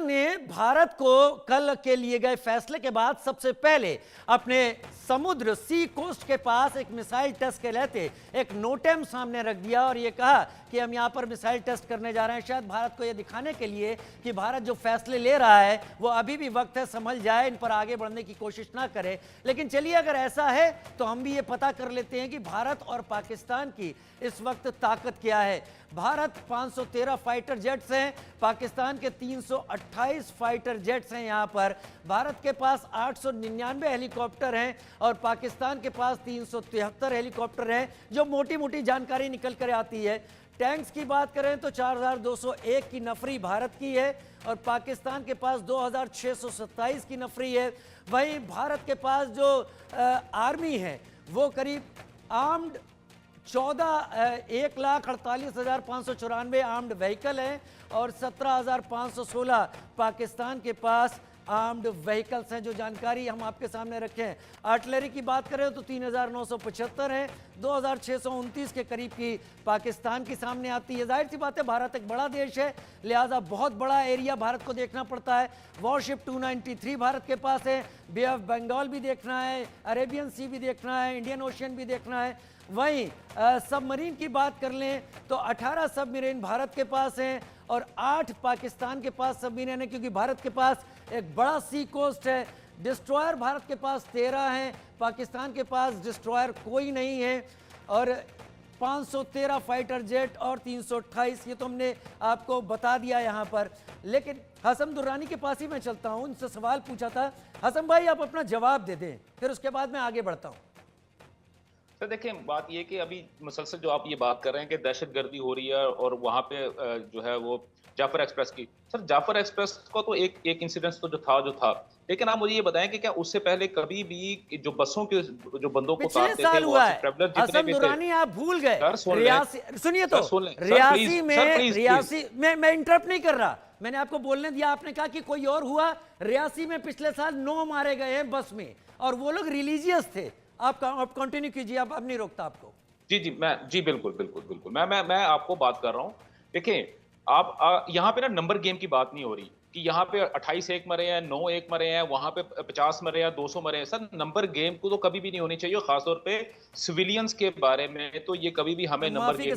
पाकिस्तान ने भारत को कल के लिए गए फैसले के बाद सबसे पहले अपने समुद्र सी कोस्ट के पास एक मिसाइल टेस्ट के लेते एक नोटेम सामने रख दिया और यह कहा कि हम यहां पर मिसाइल टेस्ट करने जा रहे हैं। शायद भारत को यह दिखाने के लिए कि भारत जो फैसले ले रहा है वो अभी भी वक्त है, संभल जाए, इन पर आगे बढ़ने की कोशिश ना करे। लेकिन चलिए, अगर ऐसा है तो हम भी ये पता कर लेते हैं कि भारत और पाकिस्तान की इस वक्त ताकत क्या है। भारत 513 फाइटर जेट्स हैं, पाकिस्तान के 328 फाइटर जेट्स हैं। यहां पर भारत के पास 899 हेलीकॉप्टर हैं और पाकिस्तान के पास 373 हेलीकॉप्टर हैं। जो मोटी मोटी जानकारी निकल कर आती है, टैंक्स की बात करें तो 4201 की नफरी भारत की है और पाकिस्तान के पास 2627 की नफरी है। वहीं भारत के पास जो आर्मी है वो करीब आर्म्ड 1,48,594 आर्म्ड व्हीकल हैं और 17,516 पाकिस्तान के पास आर्म्ड व्हीकल्स हैं। जो जानकारी हम आपके सामने रखे हैं, आर्टिलरी की बात करें तो 3,975 हैं, 2,629 के करीब की पाकिस्तान की सामने आती है। जाहिर सी बात है, भारत एक बड़ा देश है, लिहाजा बहुत बड़ा एरिया भारत को देखना पड़ता है। वॉरशिप 293 भारत के पास है, बे ऑफ बंगाल भी देखना है, अरेबियन सी भी देखना है, इंडियन ओशियन भी देखना है। वहीं सबमरीन की बात कर लें तो 18 सबमरीन भारत के पास हैं और 8 पाकिस्तान के पास सबमरीन है, क्योंकि भारत के पास एक बड़ा सी कोस्ट है। डिस्ट्रॉयर भारत के पास 13 हैं, पाकिस्तान के पास डिस्ट्रॉयर कोई नहीं है। और 513 फाइटर जेट और 328, ये तो हमने आपको बता दिया यहाँ पर। लेकिन हसन दुर्रानी के पास ही मैं चलता हूँ, उनसे सवाल पूछा था। हसन भाई, आप अपना जवाब दे दें, फिर उसके बाद मैं आगे बढ़ता हूँ। सर देखिए, बात ये कि अभी मुसलसल जो आप ये बात कर रहे हैं कि दहशतगर्दी हो रही है और वहाँ पे जो है वो जाफर एक्सप्रेस की, सर जाफर एक्सप्रेस का तो एक इंसिडेंस तो जो था, लेकिन आप मुझे ये बताएं कि क्या उससे पहले कभी भी जो बसों के जो बंदों को काटते थे वो ट्रैवलर जितने भी थे, आप भूल गए। सुनिए तो, रियासी में मैं इंटरप्ट नहीं कर रहा, मैंने आपको बोलने दिया। आपने कहा कि कोई और हुआ। रियासी में पिछले साल 9 मारे गए हैं बस में और वो लोग रिलीजियस थे। आप कंटिन्यू कीजिए, अब नहीं रोकता आपको। जी बिल्कुल बिल्कुल बिल्कुल, मैं आपको बात कर रहा हूँ। देखिए, आप यहाँ पे ना नंबर गेम की बात नहीं हो रही कि यहाँ पे 28 एक मरे हैं, 9 एक मरे हैं, वहां पे 50 मरे हैं, 200 मरे हैं। सर नंबर गेम को तो कभी भी नहीं होनी चाहिए, खासतौर पे सिविलियंस के बारे में तो ये कभी भी हमें नंबर गेम